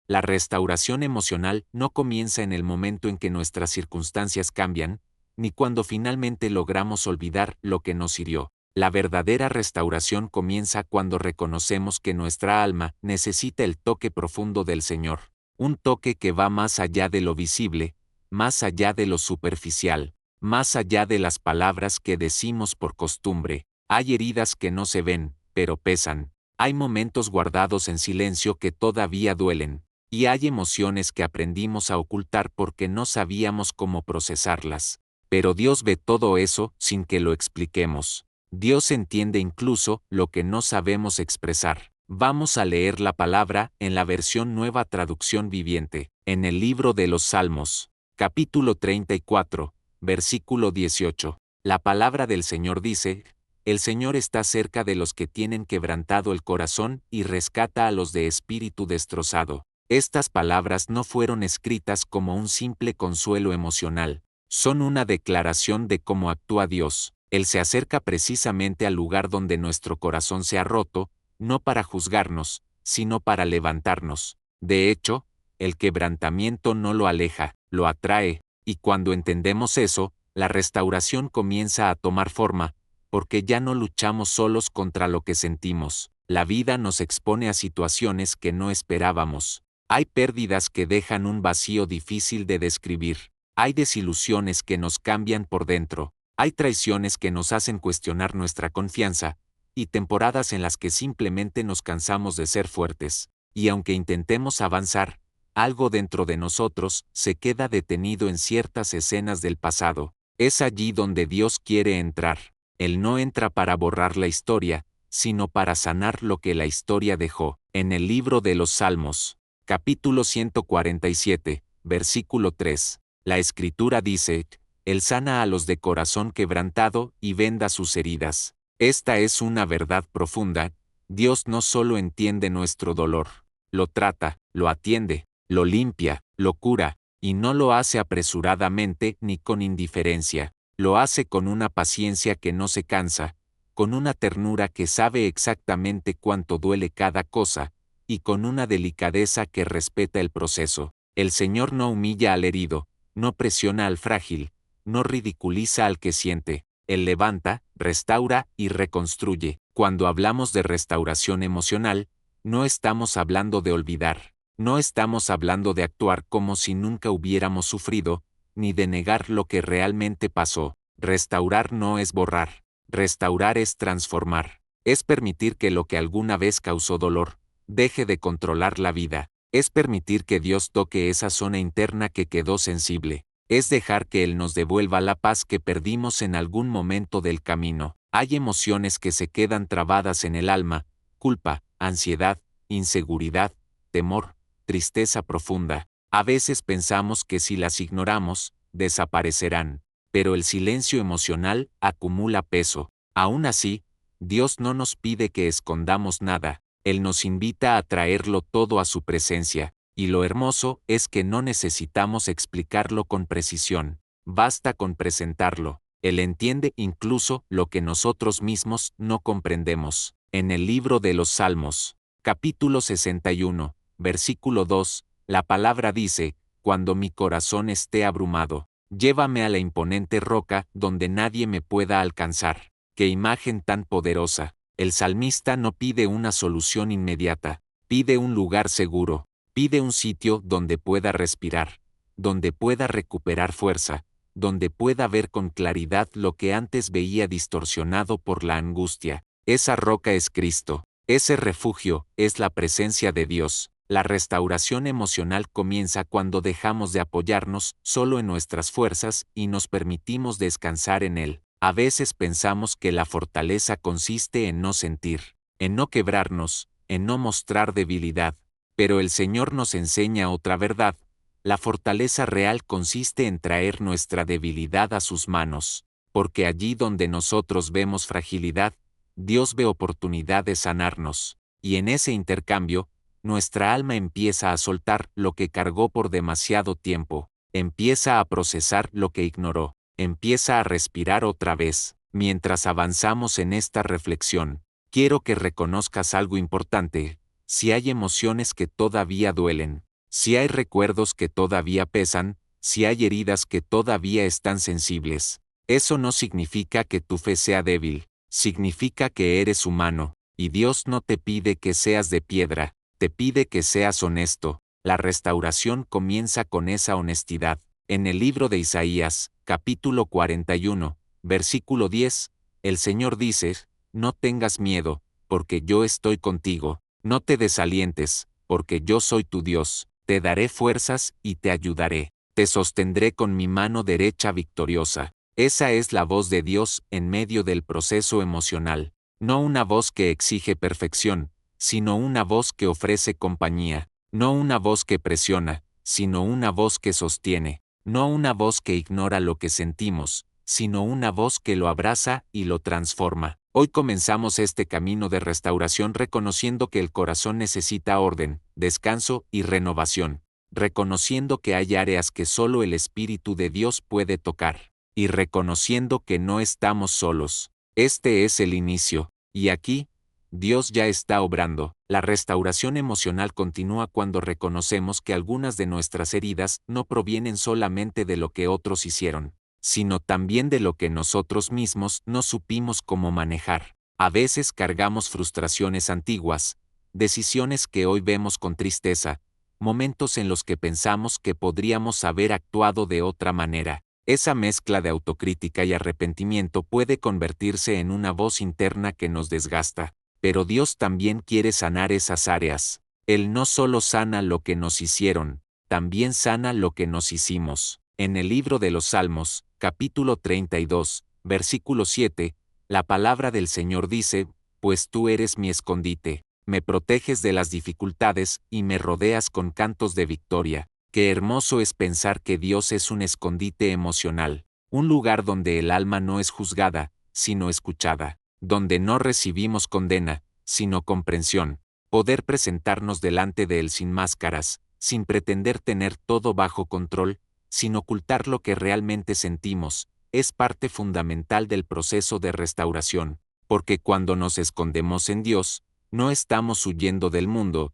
La restauración emocional no comienza en el momento en que nuestras circunstancias cambian, ni cuando finalmente logramos olvidar lo que nos hirió. La verdadera restauración comienza cuando reconocemos que nuestra alma necesita el toque profundo del Señor, un toque que va más allá de lo visible, más allá de lo superficial, más allá de las palabras que decimos por costumbre. Hay heridas que no se ven, pero pesan. Hay momentos guardados en silencio que todavía duelen. Y hay emociones que aprendimos a ocultar porque no sabíamos cómo procesarlas. Pero Dios ve todo eso sin que lo expliquemos. Dios entiende incluso lo que no sabemos expresar. Vamos a leer la palabra en la versión Nueva Traducción Viviente, en el libro de los Salmos, capítulo 34, versículo 18. La palabra del Señor dice: el Señor está cerca de los que tienen quebrantado el corazón y rescata a los de espíritu destrozado. Estas palabras no fueron escritas como un simple consuelo emocional, son una declaración de cómo actúa Dios. Él se acerca precisamente al lugar donde nuestro corazón se ha roto, no para juzgarnos, sino para levantarnos. De hecho, el quebrantamiento no lo aleja, lo atrae, y cuando entendemos eso, la restauración comienza a tomar forma, porque ya no luchamos solos contra lo que sentimos. La vida nos expone a situaciones que no esperábamos. Hay pérdidas que dejan un vacío difícil de describir. Hay desilusiones que nos cambian por dentro. Hay traiciones que nos hacen cuestionar nuestra confianza, y temporadas en las que simplemente nos cansamos de ser fuertes. Y aunque intentemos avanzar, algo dentro de nosotros se queda detenido en ciertas escenas del pasado. Es allí donde Dios quiere entrar. Él no entra para borrar la historia, sino para sanar lo que la historia dejó. En el libro de los Salmos, capítulo 147, versículo 3, la Escritura dice: Él sana a los de corazón quebrantado y venda sus heridas. Esta es una verdad profunda. Dios no solo entiende nuestro dolor, lo trata, lo atiende, lo limpia, lo cura, y no lo hace apresuradamente ni con indiferencia. Lo hace con una paciencia que no se cansa, con una ternura que sabe exactamente cuánto duele cada cosa, y con una delicadeza que respeta el proceso. El Señor no humilla al herido, no presiona al frágil, no ridiculiza al que siente. Él levanta, restaura y reconstruye. Cuando hablamos de restauración emocional, no estamos hablando de olvidar, no estamos hablando de actuar como si nunca hubiéramos sufrido, ni de negar lo que realmente pasó. Restaurar no es borrar, restaurar es transformar, es permitir que lo que alguna vez causó dolor deje de controlar la vida, es permitir que Dios toque esa zona interna que quedó sensible, es dejar que Él nos devuelva la paz que perdimos en algún momento del camino. Hay emociones que se quedan trabadas en el alma: culpa, ansiedad, inseguridad, temor, tristeza profunda. A veces pensamos que si las ignoramos, desaparecerán, pero el silencio emocional acumula peso. Aún así, Dios no nos pide que escondamos nada, Él nos invita a traerlo todo a su presencia, y lo hermoso es que no necesitamos explicarlo con precisión, basta con presentarlo. Él entiende incluso lo que nosotros mismos no comprendemos. En el libro de los Salmos, capítulo 61, versículo 2, la palabra dice: cuando mi corazón esté abrumado, llévame a la imponente roca donde nadie me pueda alcanzar. ¡Qué imagen tan poderosa! El salmista no pide una solución inmediata, pide un lugar seguro, pide un sitio donde pueda respirar, donde pueda recuperar fuerza, donde pueda ver con claridad lo que antes veía distorsionado por la angustia. Esa roca es Cristo, ese refugio es la presencia de Dios. La restauración emocional comienza cuando dejamos de apoyarnos solo en nuestras fuerzas y nos permitimos descansar en Él. A veces pensamos que la fortaleza consiste en no sentir, en no quebrarnos, en no mostrar debilidad, pero el Señor nos enseña otra verdad: la fortaleza real consiste en traer nuestra debilidad a sus manos, porque allí donde nosotros vemos fragilidad, Dios ve oportunidad de sanarnos, y en ese intercambio, nuestra alma empieza a soltar lo que cargó por demasiado tiempo, empieza a procesar lo que ignoró, empieza a respirar otra vez. Mientras avanzamos en esta reflexión, quiero que reconozcas algo importante: si hay emociones que todavía duelen, si hay recuerdos que todavía pesan, si hay heridas que todavía están sensibles. Eso no significa que tu fe sea débil, significa que eres humano, y Dios no te pide que seas de piedra, te pide que seas honesto. La restauración comienza con esa honestidad. En el libro de Isaías, capítulo 41, versículo 10, el Señor dice, no tengas miedo, porque yo estoy contigo, no te desalientes, porque yo soy tu Dios, te daré fuerzas y te ayudaré, te sostendré con mi mano derecha victoriosa. Esa es la voz de Dios en medio del proceso emocional, no una voz que exige perfección, sino una voz que ofrece compañía, no una voz que presiona, sino una voz que sostiene, no una voz que ignora lo que sentimos, sino una voz que lo abraza y lo transforma. Hoy comenzamos este camino de restauración reconociendo que el corazón necesita orden, descanso y renovación, reconociendo que hay áreas que solo el Espíritu de Dios puede tocar, y reconociendo que no estamos solos. Este es el inicio, y aquí, Dios ya está obrando. La restauración emocional continúa cuando reconocemos que algunas de nuestras heridas no provienen solamente de lo que otros hicieron, sino también de lo que nosotros mismos no supimos cómo manejar. A veces cargamos frustraciones antiguas, decisiones que hoy vemos con tristeza, momentos en los que pensamos que podríamos haber actuado de otra manera. Esa mezcla de autocrítica y arrepentimiento puede convertirse en una voz interna que nos desgasta. Pero Dios también quiere sanar esas áreas. Él no solo sana lo que nos hicieron, también sana lo que nos hicimos. En el libro de los Salmos, capítulo 32, versículo 7, la palabra del Señor dice, pues tú eres mi escondite, me proteges de las dificultades y me rodeas con cantos de victoria. Qué hermoso es pensar que Dios es un escondite emocional, un lugar donde el alma no es juzgada, sino escuchada, donde no recibimos condena, sino comprensión, poder presentarnos delante de Él sin máscaras, sin pretender tener todo bajo control, sin ocultar lo que realmente sentimos, es parte fundamental del proceso de restauración, porque cuando nos escondemos en Dios, no estamos huyendo del mundo,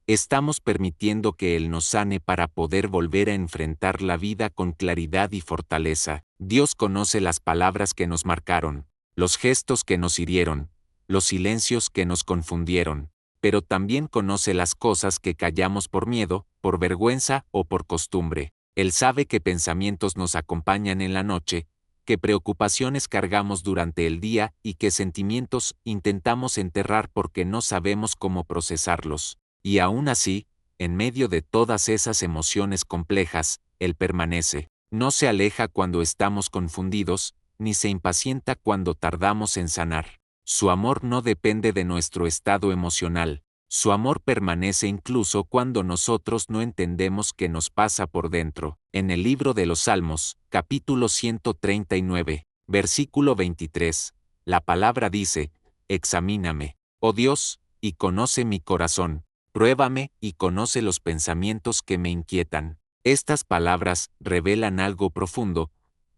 estamos permitiendo que Él nos sane para poder volver a enfrentar la vida con claridad y fortaleza. Dios conoce las palabras que nos marcaron, los gestos que nos hirieron, los silencios que nos confundieron, pero también conoce las cosas que callamos por miedo, por vergüenza o por costumbre. Él sabe qué pensamientos nos acompañan en la noche, qué preocupaciones cargamos durante el día y qué sentimientos intentamos enterrar porque no sabemos cómo procesarlos. Y aún así, en medio de todas esas emociones complejas, Él permanece. No se aleja cuando estamos confundidos, ni se impacienta cuando tardamos en sanar. Su amor no depende de nuestro estado emocional. Su amor permanece incluso cuando nosotros no entendemos qué nos pasa por dentro. En el libro de los Salmos, capítulo 139, versículo 23, la palabra dice, examíname, oh Dios, y conoce mi corazón, pruébame y conoce los pensamientos que me inquietan. Estas palabras revelan algo profundo.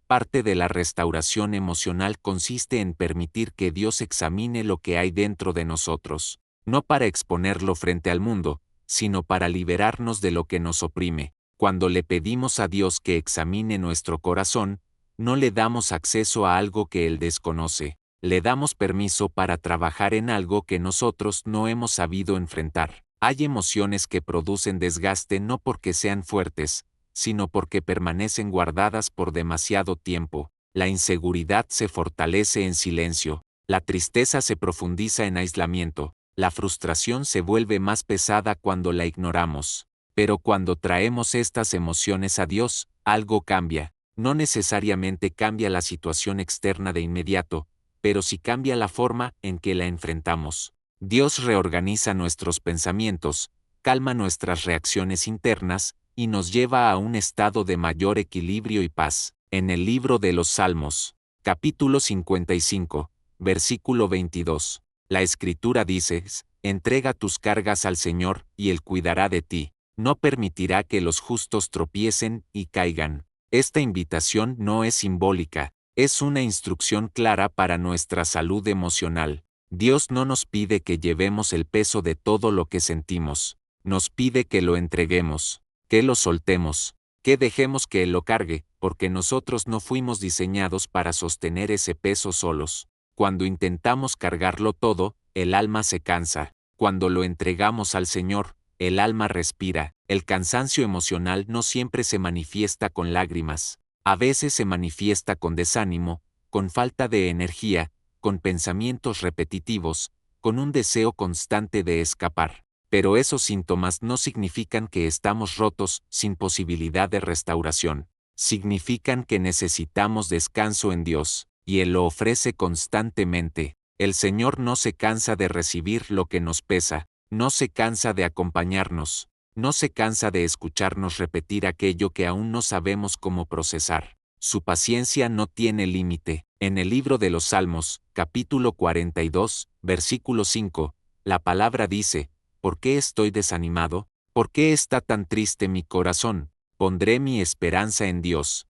Parte de la restauración emocional consiste en permitir que Dios examine lo que hay dentro de nosotros, no para exponerlo frente al mundo, sino para liberarnos de lo que nos oprime. Cuando le pedimos a Dios que examine nuestro corazón, no le damos acceso a algo que Él desconoce, le damos permiso para trabajar en algo que nosotros no hemos sabido enfrentar. Hay emociones que producen desgaste no porque sean fuertes, sino porque permanecen guardadas por demasiado tiempo. La inseguridad se fortalece en silencio, la tristeza se profundiza en aislamiento, la frustración se vuelve más pesada cuando la ignoramos. Pero cuando traemos estas emociones a Dios, algo cambia. No necesariamente cambia la situación externa de inmediato, pero sí cambia la forma en que la enfrentamos. Dios reorganiza nuestros pensamientos, calma nuestras reacciones internas, y nos lleva a un estado de mayor equilibrio y paz. En el libro de los Salmos, capítulo 55, versículo 22, la Escritura dice, entrega tus cargas al Señor, y Él cuidará de ti, no permitirá que los justos tropiecen y caigan. Esta invitación no es simbólica, es una instrucción clara para nuestra salud emocional. Dios no nos pide que llevemos el peso de todo lo que sentimos, nos pide que lo entreguemos. que lo soltemos, que dejemos que Él lo cargue, porque nosotros no fuimos diseñados para sostener ese peso solos. Cuando intentamos cargarlo todo, el alma se cansa. Cuando lo entregamos al Señor, el alma respira. El cansancio emocional no siempre se manifiesta con lágrimas. A veces se manifiesta con desánimo, con falta de energía, con pensamientos repetitivos, con un deseo constante de escapar. Pero esos síntomas no significan que estamos rotos, sin posibilidad de restauración. Significan que necesitamos descanso en Dios, y Él lo ofrece constantemente. El Señor no se cansa de recibir lo que nos pesa, no se cansa de acompañarnos, no se cansa de escucharnos repetir aquello que aún no sabemos cómo procesar. Su paciencia no tiene límite. En el libro de los Salmos, capítulo 42, versículo 5, la palabra dice: ¿Por qué estoy desanimado? ¿Por qué está tan triste mi corazón? Pondré mi esperanza en Dios.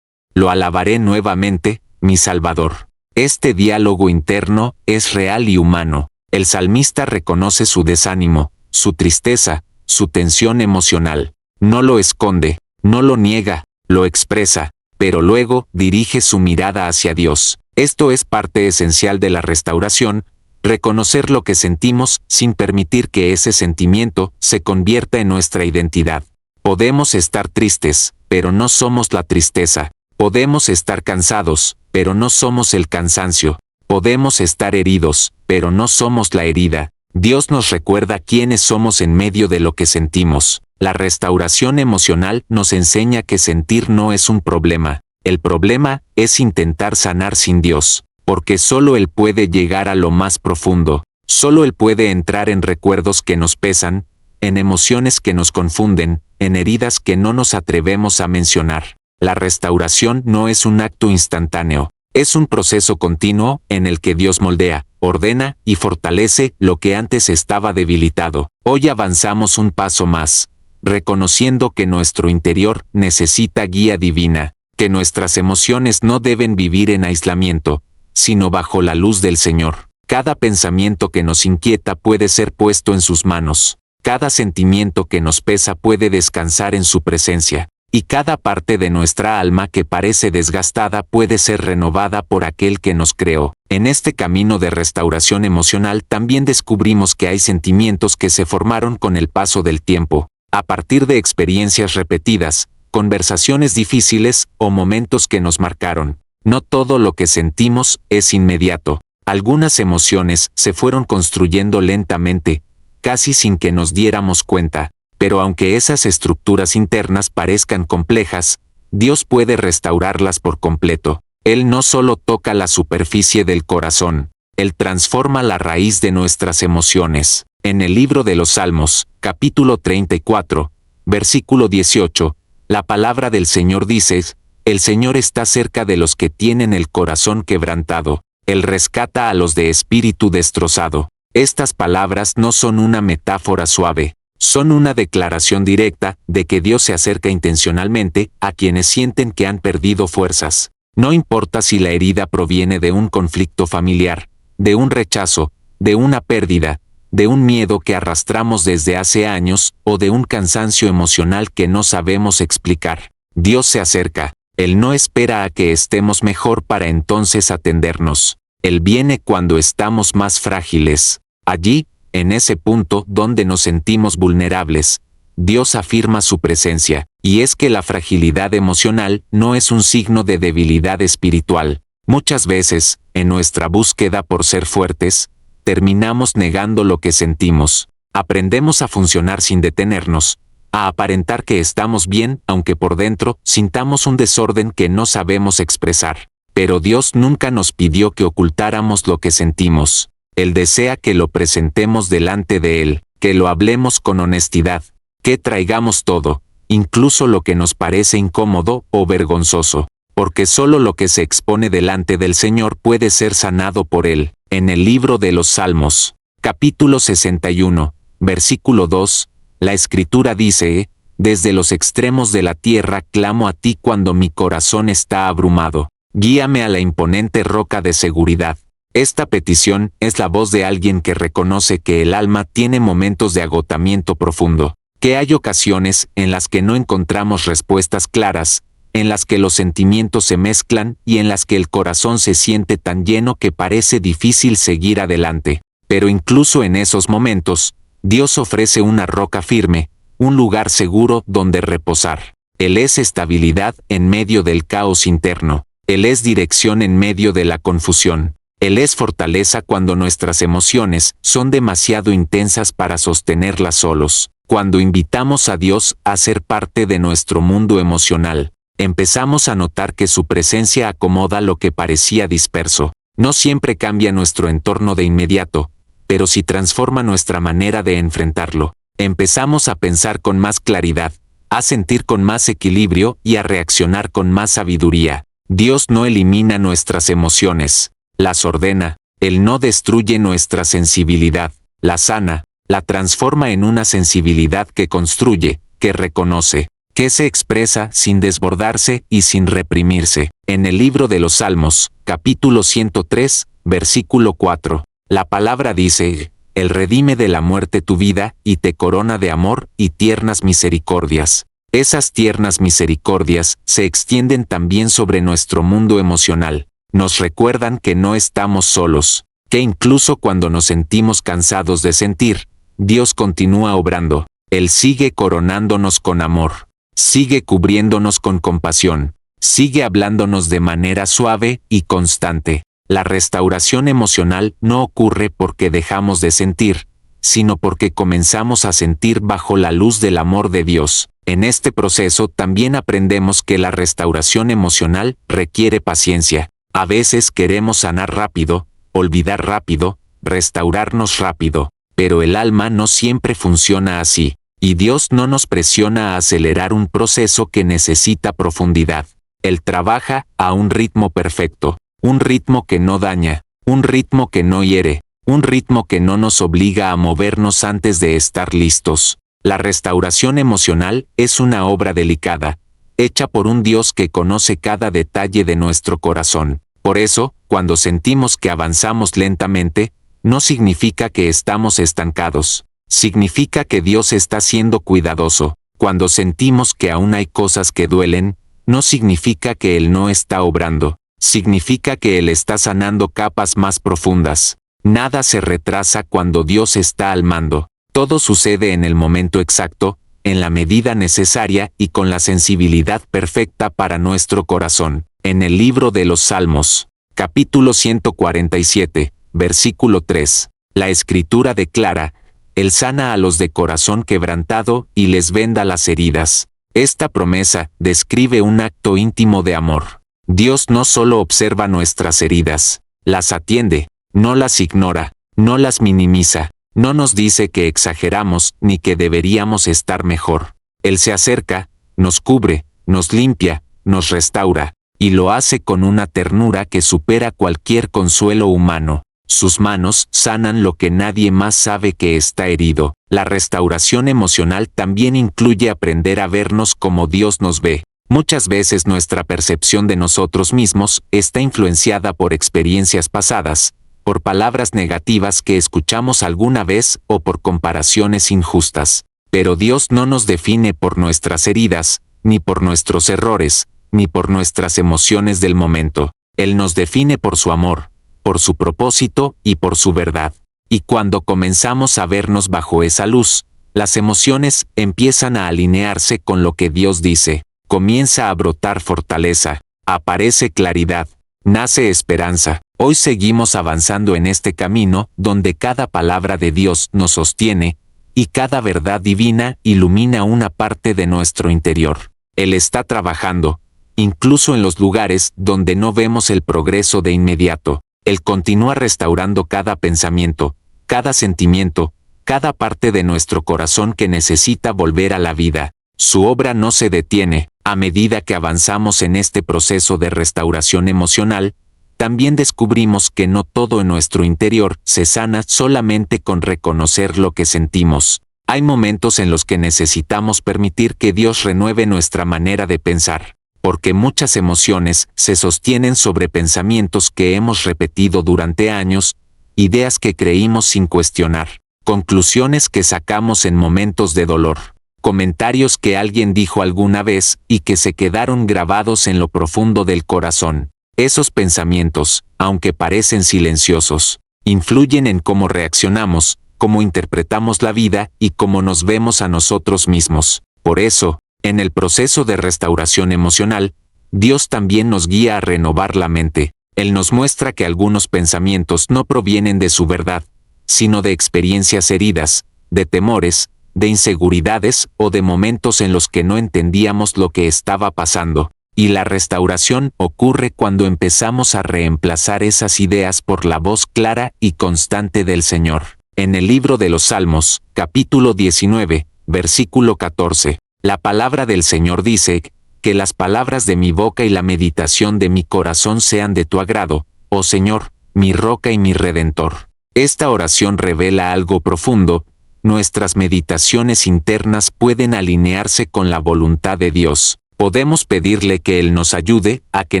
Lo alabaré nuevamente, mi Salvador. Este diálogo interno es real y humano. El salmista reconoce su desánimo, su tristeza, su tensión emocional. No lo esconde, no lo niega, lo expresa, pero luego dirige su mirada hacia Dios. Esto es parte esencial de la restauración, reconocer lo que sentimos sin permitir que ese sentimiento se convierta en nuestra identidad. Podemos estar tristes, pero no somos la tristeza. Podemos estar cansados, pero no somos el cansancio. Podemos estar heridos, pero no somos la herida. Dios nos recuerda quiénes somos en medio de lo que sentimos. La restauración emocional nos enseña que sentir no es un problema. El problema es intentar sanar sin Dios, porque solo Él puede llegar a lo más profundo. Solo Él puede entrar en recuerdos que nos pesan, en emociones que nos confunden, en heridas que no nos atrevemos a mencionar. La restauración no es un acto instantáneo, es un proceso continuo en el que Dios moldea, ordena y fortalece lo que antes estaba debilitado. Hoy avanzamos un paso más, reconociendo que nuestro interior necesita guía divina, que nuestras emociones no deben vivir en aislamiento, sino bajo la luz del Señor. Cada pensamiento que nos inquieta puede ser puesto en sus manos, cada sentimiento que nos pesa puede descansar en su presencia. Y cada parte de nuestra alma que parece desgastada puede ser renovada por aquel que nos creó. En este camino de restauración emocional también descubrimos que hay sentimientos que se formaron con el paso del tiempo, a partir de experiencias repetidas, conversaciones difíciles o momentos que nos marcaron. No todo lo que sentimos es inmediato. Algunas emociones se fueron construyendo lentamente, casi sin que nos diéramos cuenta. Pero aunque esas estructuras internas parezcan complejas, Dios puede restaurarlas por completo. Él no solo toca la superficie del corazón, Él transforma la raíz de nuestras emociones. En el libro de los Salmos, capítulo 34, versículo 18, la palabra del Señor dice: El Señor está cerca de los que tienen el corazón quebrantado. Él rescata a los de espíritu destrozado. Estas palabras no son una metáfora suave. Son una declaración directa de que Dios se acerca intencionalmente a quienes sienten que han perdido fuerzas. No importa si la herida proviene de un conflicto familiar, de un rechazo, de una pérdida, de un miedo que arrastramos desde hace años o de un cansancio emocional que no sabemos explicar. Dios se acerca. Él no espera a que estemos mejor para entonces atendernos. Él viene cuando estamos más frágiles. Allí, en ese punto donde nos sentimos vulnerables, Dios afirma su presencia, y es que la fragilidad emocional no es un signo de debilidad espiritual. Muchas veces, en nuestra búsqueda por ser fuertes, terminamos negando lo que sentimos. Aprendemos a funcionar sin detenernos, a aparentar que estamos bien aunque por dentro sintamos un desorden que no sabemos expresar. Pero Dios nunca nos pidió que ocultáramos lo que sentimos. Él desea que lo presentemos delante de Él, que lo hablemos con honestidad, que traigamos todo, incluso lo que nos parece incómodo o vergonzoso, porque solo lo que se expone delante del Señor puede ser sanado por Él. En el libro de los Salmos, capítulo 61, versículo 2, la Escritura dice: Desde los extremos de la tierra clamo a ti cuando mi corazón está abrumado. Guíame a la imponente roca de seguridad. Esta petición es la voz de alguien que reconoce que el alma tiene momentos de agotamiento profundo, que hay ocasiones en las que no encontramos respuestas claras, en las que los sentimientos se mezclan y en las que el corazón se siente tan lleno que parece difícil seguir adelante. Pero incluso en esos momentos, Dios ofrece una roca firme, un lugar seguro donde reposar. Él es estabilidad en medio del caos interno. Él es dirección en medio de la confusión. Él es fortaleza cuando nuestras emociones son demasiado intensas para sostenerlas solos. Cuando invitamos a Dios a ser parte de nuestro mundo emocional, empezamos a notar que su presencia acomoda lo que parecía disperso. No siempre cambia nuestro entorno de inmediato, pero sí transforma nuestra manera de enfrentarlo. Empezamos a pensar con más claridad, a sentir con más equilibrio y a reaccionar con más sabiduría. Dios no elimina nuestras emociones, las ordena. Él no destruye nuestra sensibilidad, la sana, la transforma en una sensibilidad que construye, que reconoce, que se expresa sin desbordarse y sin reprimirse. En el libro de los Salmos, capítulo 103, versículo 4, la palabra dice: Él redime de la muerte tu vida y te corona de amor y tiernas misericordias. Esas tiernas misericordias se extienden también sobre nuestro mundo emocional. Nos recuerdan que no estamos solos, que incluso cuando nos sentimos cansados de sentir, Dios continúa obrando. Él sigue coronándonos con amor, sigue cubriéndonos con compasión, sigue hablándonos de manera suave y constante. La restauración emocional no ocurre porque dejamos de sentir, sino porque comenzamos a sentir bajo la luz del amor de Dios. En este proceso también aprendemos que la restauración emocional requiere paciencia. A veces queremos sanar rápido, olvidar rápido, restaurarnos rápido, pero el alma no siempre funciona así, y Dios no nos presiona a acelerar un proceso que necesita profundidad. Él trabaja a un ritmo perfecto, un ritmo que no daña, un ritmo que no hiere, un ritmo que no nos obliga a movernos antes de estar listos. La restauración emocional es una obra delicada, hecha por un Dios que conoce cada detalle de nuestro corazón. Por eso, cuando sentimos que avanzamos lentamente, no significa que estamos estancados, significa que Dios está siendo cuidadoso. Cuando sentimos que aún hay cosas que duelen, no significa que Él no está obrando, significa que Él está sanando capas más profundas. Nada se retrasa cuando Dios está al mando. Todo sucede en el momento exacto, en la medida necesaria y con la sensibilidad perfecta para nuestro corazón. En el libro de los Salmos, capítulo 147, versículo 3, la Escritura declara: Él sana a los de corazón quebrantado y les venda las heridas. Esta promesa describe un acto íntimo de amor. Dios no solo observa nuestras heridas, las atiende, no las ignora, no las minimiza, no nos dice que exageramos ni que deberíamos estar mejor. Él se acerca, nos cubre, nos limpia, nos restaura, y lo hace con una ternura que supera cualquier consuelo humano. Sus manos sanan lo que nadie más sabe que está herido. La restauración emocional también incluye aprender a vernos como Dios nos ve. Muchas veces nuestra percepción de nosotros mismos está influenciada por experiencias pasadas, por palabras negativas que escuchamos alguna vez o por comparaciones injustas. Pero Dios no nos define por nuestras heridas, ni por nuestros errores, ni por nuestras emociones del momento. Él nos define por su amor, por su propósito y por su verdad. Y cuando comenzamos a vernos bajo esa luz, las emociones empiezan a alinearse con lo que Dios dice. Comienza a brotar fortaleza, aparece claridad, nace esperanza. Hoy seguimos avanzando en este camino donde cada palabra de Dios nos sostiene, y cada verdad divina ilumina una parte de nuestro interior. Él está trabajando, incluso en los lugares donde no vemos el progreso de inmediato. Él continúa restaurando cada pensamiento, cada sentimiento, cada parte de nuestro corazón que necesita volver a la vida. Su obra no se detiene. A medida que avanzamos en este proceso de restauración emocional, también descubrimos que no todo en nuestro interior se sana solamente con reconocer lo que sentimos. Hay momentos en los que necesitamos permitir que Dios renueve nuestra manera de pensar, porque muchas emociones se sostienen sobre pensamientos que hemos repetido durante años, ideas que creímos sin cuestionar, conclusiones que sacamos en momentos de dolor. comentarios que alguien dijo alguna vez y que se quedaron grabados en lo profundo del corazón. Esos pensamientos, aunque parecen silenciosos, influyen en cómo reaccionamos, cómo interpretamos la vida y cómo nos vemos a nosotros mismos. Por eso, en el proceso de restauración emocional, Dios también nos guía a renovar la mente. Él nos muestra que algunos pensamientos no provienen de su verdad, sino de experiencias heridas, de temores, de inseguridades o de momentos en los que no entendíamos lo que estaba pasando. Y la restauración ocurre cuando empezamos a reemplazar esas ideas por la voz clara y constante del Señor. En el libro de los Salmos, capítulo 19, versículo 14, la palabra del Señor dice: que las palabras de mi boca y la meditación de mi corazón sean de tu agrado, oh Señor, mi roca y mi redentor. Esta oración revela algo profundo. Nuestras meditaciones internas pueden alinearse con la voluntad de Dios. Podemos pedirle que Él nos ayude a que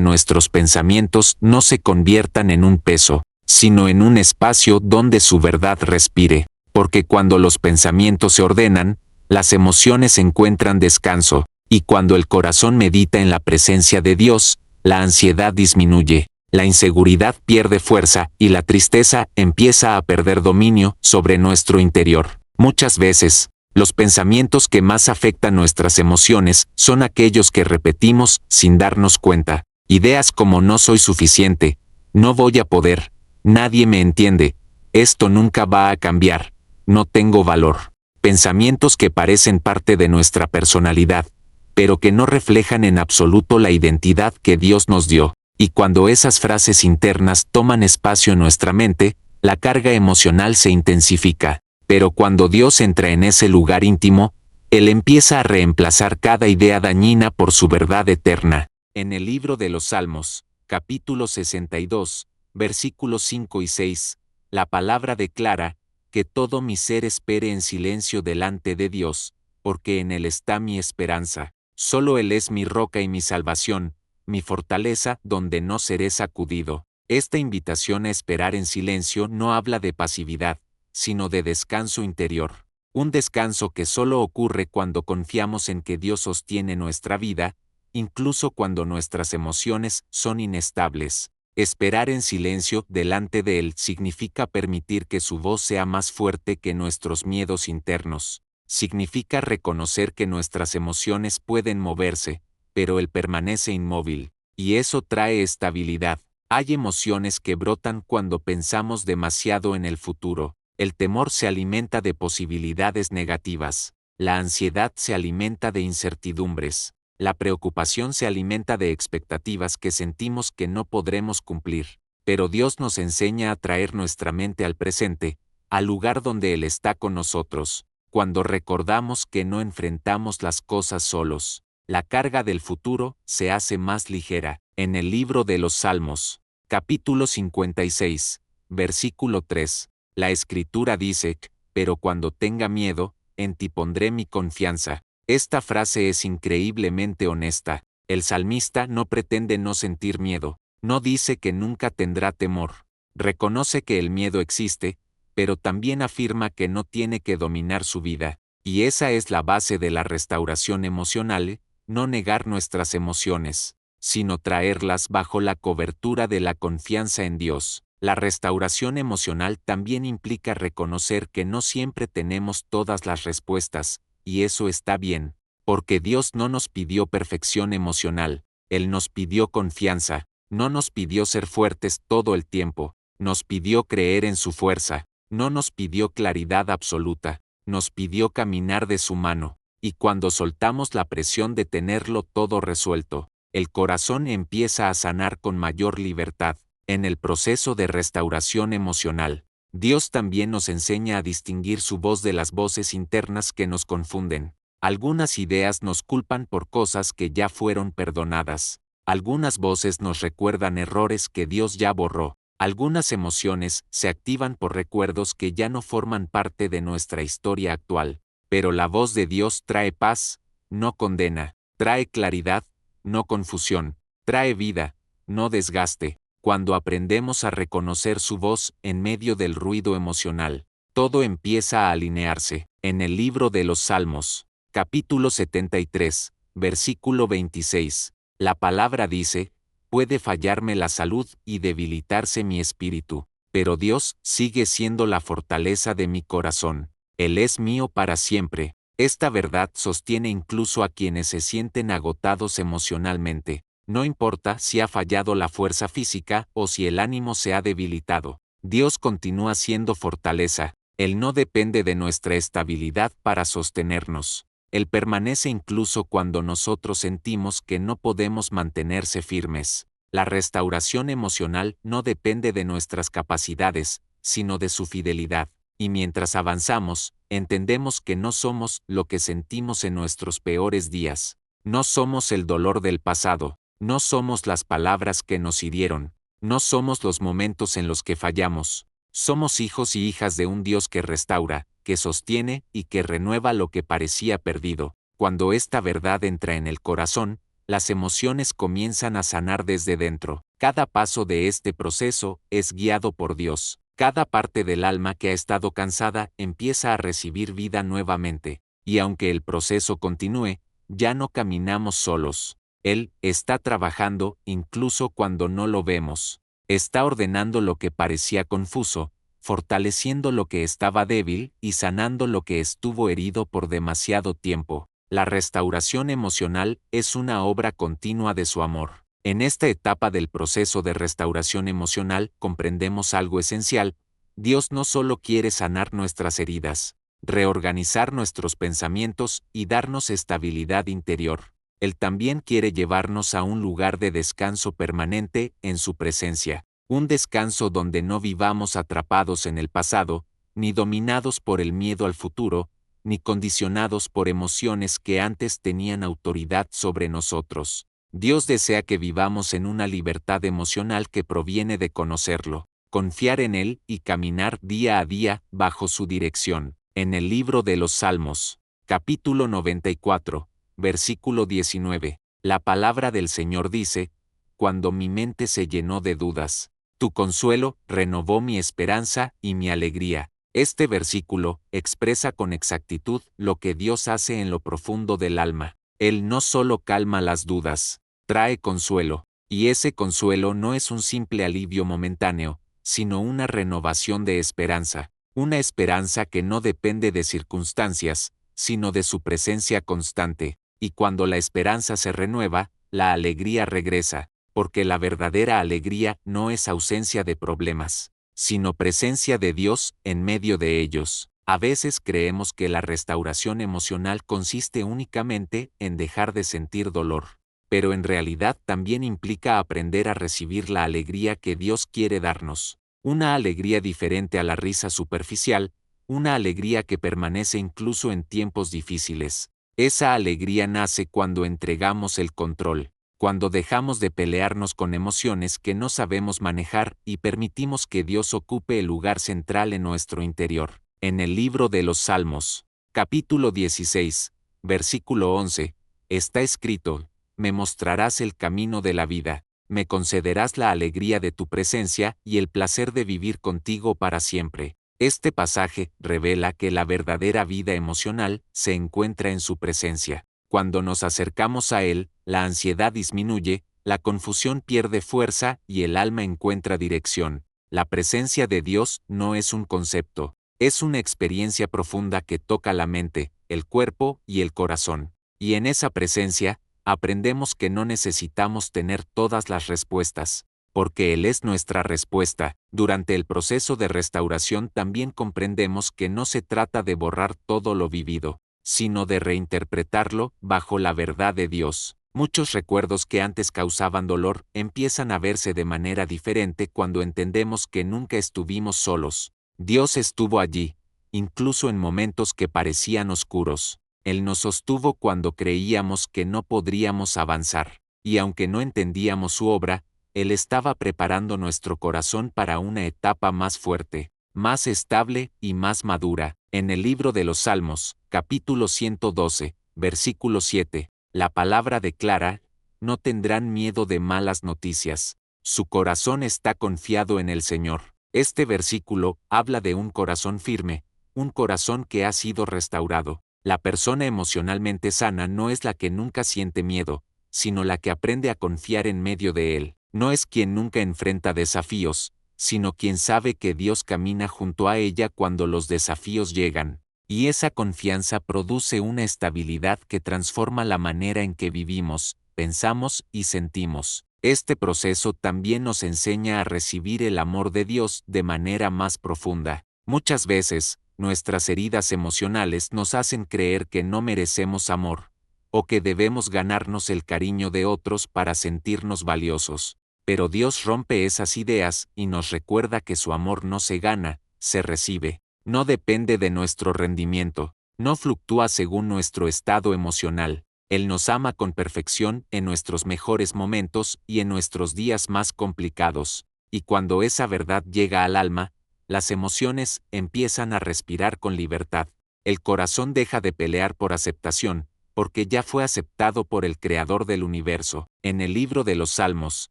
nuestros pensamientos no se conviertan en un peso, sino en un espacio donde su verdad respire. Porque cuando los pensamientos se ordenan, las emociones encuentran descanso, y cuando el corazón medita en la presencia de Dios, la ansiedad disminuye, la inseguridad pierde fuerza y la tristeza empieza a perder dominio sobre nuestro interior. Muchas veces, los pensamientos que más afectan nuestras emociones son aquellos que repetimos sin darnos cuenta. Ideas como no soy suficiente, no voy a poder, nadie me entiende, esto nunca va a cambiar, no tengo valor. Pensamientos que parecen parte de nuestra personalidad, pero que no reflejan en absoluto la identidad que Dios nos dio. Y cuando esas frases internas toman espacio en nuestra mente, la carga emocional se intensifica. Pero cuando Dios entra en ese lugar íntimo, Él empieza a reemplazar cada idea dañina por su verdad eterna. En el libro de los Salmos, capítulo 62, versículos 5 y 6, la palabra declara: que todo mi ser espere en silencio delante de Dios, porque en Él está mi esperanza. Solo Él es mi roca y mi salvación, mi fortaleza donde no seré sacudido. Esta invitación a esperar en silencio no habla de pasividad, sino de descanso interior. Un descanso que solo ocurre cuando confiamos en que Dios sostiene nuestra vida, incluso cuando nuestras emociones son inestables. Esperar en silencio delante de Él significa permitir que su voz sea más fuerte que nuestros miedos internos. Significa reconocer que nuestras emociones pueden moverse, pero Él permanece inmóvil, y eso trae estabilidad. Hay emociones que brotan cuando pensamos demasiado en el futuro. El temor se alimenta de posibilidades negativas. La ansiedad se alimenta de incertidumbres. La preocupación se alimenta de expectativas que sentimos que no podremos cumplir. Pero Dios nos enseña a traer nuestra mente al presente, al lugar donde Él está con nosotros. Cuando recordamos que no enfrentamos las cosas solos, la carga del futuro se hace más ligera. En el libro de los Salmos, capítulo 56, versículo 3, la Escritura dice: pero cuando tenga miedo, en ti pondré mi confianza. Esta frase es increíblemente honesta. El salmista no pretende no sentir miedo, no dice que nunca tendrá temor. Reconoce que el miedo existe, pero también afirma que no tiene que dominar su vida. Y esa es la base de la restauración emocional, no negar nuestras emociones, sino traerlas bajo la cobertura de la confianza en Dios. La restauración emocional también implica reconocer que no siempre tenemos todas las respuestas, y eso está bien, porque Dios no nos pidió perfección emocional, Él nos pidió confianza, no nos pidió ser fuertes todo el tiempo, nos pidió creer en su fuerza, no nos pidió claridad absoluta, nos pidió caminar de su mano, y cuando soltamos la presión de tenerlo todo resuelto, el corazón empieza a sanar con mayor libertad. En el proceso de restauración emocional, Dios también nos enseña a distinguir su voz de las voces internas que nos confunden. Algunas ideas nos culpan por cosas que ya fueron perdonadas. Algunas voces nos recuerdan errores que Dios ya borró. Algunas emociones se activan por recuerdos que ya no forman parte de nuestra historia actual. Pero la voz de Dios trae paz, no condena. Trae claridad, no confusión. Trae vida, no desgaste. Cuando aprendemos a reconocer su voz en medio del ruido emocional, todo empieza a alinearse. En el libro de los Salmos, Capítulo 73, versículo 26. La palabra dice, puede fallarme la salud y debilitarse mi espíritu, pero Dios sigue siendo la fortaleza de mi corazón. Él es mío para siempre. Esta verdad sostiene incluso a quienes se sienten agotados emocionalmente. No importa si ha fallado la fuerza física o si el ánimo se ha debilitado. Dios continúa siendo fortaleza. Él no depende de nuestra estabilidad para sostenernos. Él permanece incluso cuando nosotros sentimos que no podemos mantenerse firmes. La restauración emocional no depende de nuestras capacidades, sino de su fidelidad. Y mientras avanzamos, entendemos que no somos lo que sentimos en nuestros peores días. No somos el dolor del pasado. No somos las palabras que nos hirieron. No somos los momentos en los que fallamos. Somos hijos y hijas de un Dios que restaura, que sostiene y que renueva lo que parecía perdido. Cuando esta verdad entra en el corazón, las emociones comienzan a sanar desde dentro. Cada paso de este proceso es guiado por Dios. Cada parte del alma que ha estado cansada empieza a recibir vida nuevamente. Y aunque el proceso continúe, ya no caminamos solos. Él está trabajando incluso cuando no lo vemos. Está ordenando lo que parecía confuso, fortaleciendo lo que estaba débil y sanando lo que estuvo herido por demasiado tiempo. La restauración emocional es una obra continua de su amor. En esta etapa del proceso de restauración emocional comprendemos algo esencial. Dios no solo quiere sanar nuestras heridas, reorganizar nuestros pensamientos y darnos estabilidad interior. Él también quiere llevarnos a un lugar de descanso permanente en su presencia, un descanso donde no vivamos atrapados en el pasado, ni dominados por el miedo al futuro, ni condicionados por emociones que antes tenían autoridad sobre nosotros. Dios desea que vivamos en una libertad emocional que proviene de conocerlo, confiar en Él y caminar día a día bajo su dirección. En el libro de los Salmos, capítulo 94, versículo 19, la palabra del Señor dice, cuando mi mente se llenó de dudas, tu consuelo renovó mi esperanza y mi alegría. Este versículo expresa con exactitud lo que Dios hace en lo profundo del alma. Él no solo calma las dudas, trae consuelo, y ese consuelo no es un simple alivio momentáneo, sino una renovación de esperanza, una esperanza que no depende de circunstancias, sino de su presencia constante. Y cuando la esperanza se renueva, la alegría regresa, porque la verdadera alegría no es ausencia de problemas, sino presencia de Dios en medio de ellos. A veces creemos que la restauración emocional consiste únicamente en dejar de sentir dolor, pero en realidad también implica aprender a recibir la alegría que Dios quiere darnos, una alegría diferente a la risa superficial, una alegría que permanece incluso en tiempos difíciles. Esa alegría nace cuando entregamos el control, cuando dejamos de pelearnos con emociones que no sabemos manejar y permitimos que Dios ocupe el lugar central en nuestro interior. En el libro de los Salmos, capítulo 16, versículo 11, está escrito, me mostrarás el camino de la vida, me concederás la alegría de tu presencia y el placer de vivir contigo para siempre. Este pasaje revela que la verdadera vida emocional se encuentra en su presencia. Cuando nos acercamos a Él, la ansiedad disminuye, la confusión pierde fuerza y el alma encuentra dirección. La presencia de Dios no es un concepto, es una experiencia profunda que toca la mente, el cuerpo y el corazón. Y en esa presencia, aprendemos que no necesitamos tener todas las respuestas, porque Él es nuestra respuesta. Durante el proceso de restauración también comprendemos que no se trata de borrar todo lo vivido, sino de reinterpretarlo bajo la verdad de Dios. Muchos recuerdos que antes causaban dolor empiezan a verse de manera diferente cuando entendemos que nunca estuvimos solos. Dios estuvo allí, incluso en momentos que parecían oscuros. Él nos sostuvo cuando creíamos que no podríamos avanzar, y aunque no entendíamos su obra, Él estaba preparando nuestro corazón para una etapa más fuerte, más estable y más madura. En el libro de los Salmos, capítulo 112, versículo 7, la palabra declara, no tendrán miedo de malas noticias. Su corazón está confiado en el Señor. Este versículo habla de un corazón firme, un corazón que ha sido restaurado, La persona emocionalmente sana no es la que nunca siente miedo, sino la que aprende a confiar en medio de él. No es quien nunca enfrenta desafíos, sino quien sabe que Dios camina junto a ella cuando los desafíos llegan. Y esa confianza produce una estabilidad que transforma la manera en que vivimos, pensamos y sentimos. Este proceso también nos enseña a recibir el amor de Dios de manera más profunda. Muchas veces, nuestras heridas emocionales nos hacen creer que no merecemos amor, o que debemos ganarnos el cariño de otros para sentirnos valiosos. Pero Dios rompe esas ideas y nos recuerda que su amor no se gana, se recibe. No depende de nuestro rendimiento, no fluctúa según nuestro estado emocional. Él nos ama con perfección en nuestros mejores momentos y en nuestros días más complicados. Y cuando esa verdad llega al alma, las emociones empiezan a respirar con libertad. El corazón deja de pelear por aceptación, porque ya fue aceptado por el Creador del universo. En el libro de los Salmos,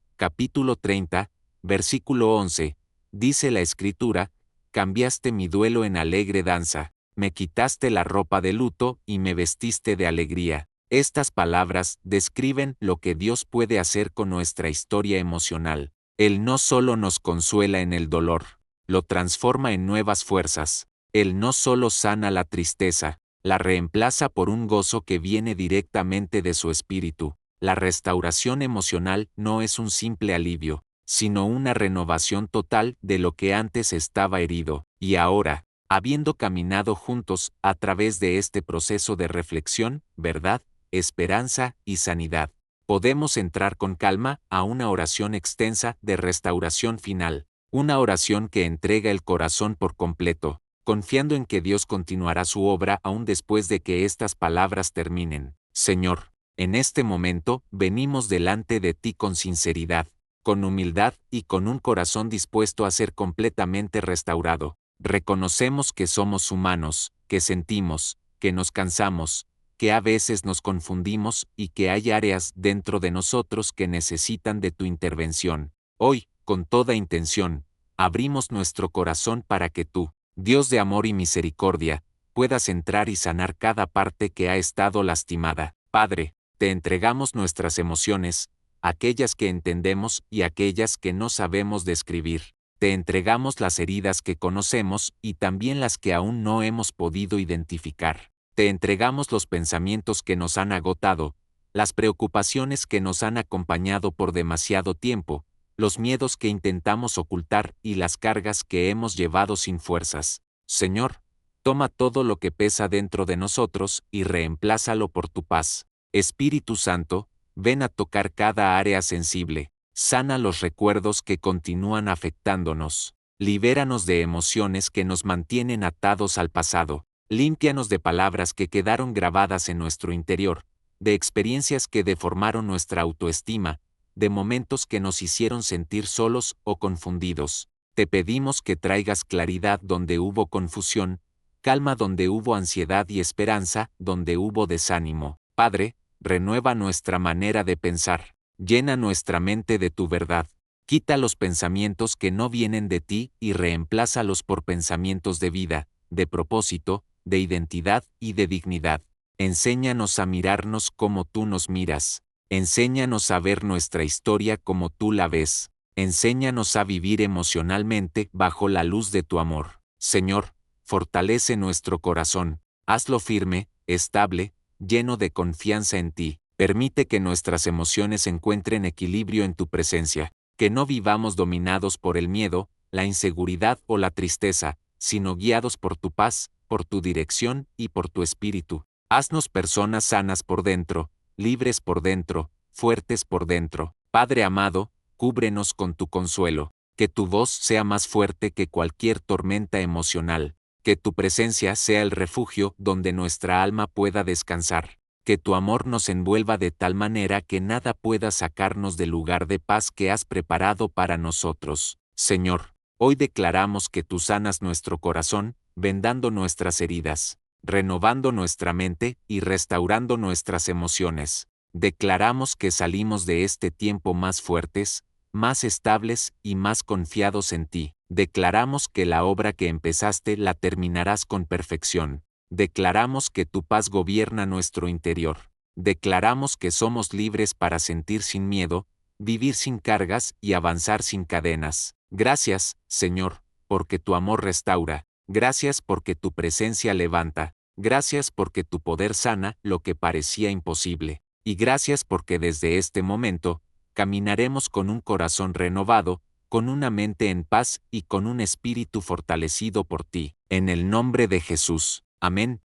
capítulo 30, versículo 11, dice la Escritura: cambiaste mi duelo en alegre danza, me quitaste la ropa de luto y me vestiste de alegría. Estas palabras describen lo que Dios puede hacer con nuestra historia emocional. Él no solo nos consuela en el dolor, lo transforma en nuevas fuerzas. Él no solo sana la tristeza, la reemplaza por un gozo que viene directamente de su espíritu. La restauración emocional no es un simple alivio, sino una renovación total de lo que antes estaba herido. Y ahora, habiendo caminado juntos a través de este proceso de reflexión, verdad, esperanza y sanidad, podemos entrar con calma a una oración extensa de restauración final, una oración que entrega el corazón por completo, confiando en que Dios continuará su obra aún después de que estas palabras terminen. Señor, en este momento venimos delante de ti con sinceridad, con humildad y con un corazón dispuesto a ser completamente restaurado. Reconocemos que somos humanos, que sentimos, que nos cansamos, que a veces nos confundimos y que hay áreas dentro de nosotros que necesitan de tu intervención. Hoy, con toda intención, abrimos nuestro corazón para que tú, Dios de amor y misericordia, puedas entrar y sanar cada parte que ha estado lastimada. Padre, te entregamos nuestras emociones, aquellas que entendemos y aquellas que no sabemos describir. Te entregamos las heridas que conocemos y también las que aún no hemos podido identificar. Te entregamos los pensamientos que nos han agotado, las preocupaciones que nos han acompañado por demasiado tiempo, los miedos que intentamos ocultar y las cargas que hemos llevado sin fuerzas. Señor, toma todo lo que pesa dentro de nosotros y reemplázalo por tu paz. Espíritu Santo, ven a tocar cada área sensible, sana los recuerdos que continúan afectándonos, libéranos de emociones que nos mantienen atados al pasado, límpianos de palabras que quedaron grabadas en nuestro interior, de experiencias que deformaron nuestra autoestima, de momentos que nos hicieron sentir solos o confundidos. Te pedimos que traigas claridad donde hubo confusión, calma donde hubo ansiedad y esperanza donde hubo desánimo. Padre, renueva nuestra manera de pensar, llena nuestra mente de tu verdad, quita los pensamientos que no vienen de ti y reemplázalos por pensamientos de vida, de propósito, de identidad y de dignidad. Enséñanos a mirarnos como tú nos miras, enséñanos a ver nuestra historia como tú la ves, enséñanos a vivir emocionalmente bajo la luz de tu amor. Señor, fortalece nuestro corazón, hazlo firme, estable, lleno de confianza en ti. Permite que nuestras emociones encuentren equilibrio en tu presencia, que no vivamos dominados por el miedo, la inseguridad o la tristeza, sino guiados por tu paz, por tu dirección y por tu espíritu. Haznos personas sanas por dentro, libres por dentro, fuertes por dentro. Padre amado, cúbrenos con tu consuelo, que tu voz sea más fuerte que cualquier tormenta emocional, que tu presencia sea el refugio donde nuestra alma pueda descansar, que tu amor nos envuelva de tal manera que nada pueda sacarnos del lugar de paz que has preparado para nosotros. Señor, hoy declaramos que tú sanas nuestro corazón, vendando nuestras heridas, renovando nuestra mente y restaurando nuestras emociones. Declaramos que salimos de este tiempo más fuertes, más estables y más confiados en ti. Declaramos que la obra que empezaste la terminarás con perfección. Declaramos que tu paz gobierna nuestro interior. Declaramos que somos libres para sentir sin miedo, vivir sin cargas y avanzar sin cadenas. Gracias, Señor, porque tu amor restaura. Gracias porque tu presencia levanta. Gracias porque tu poder sana lo que parecía imposible. Y gracias porque desde este momento, caminaremos con un corazón renovado, con una mente en paz y con un espíritu fortalecido por ti. En el nombre de Jesús. Amén.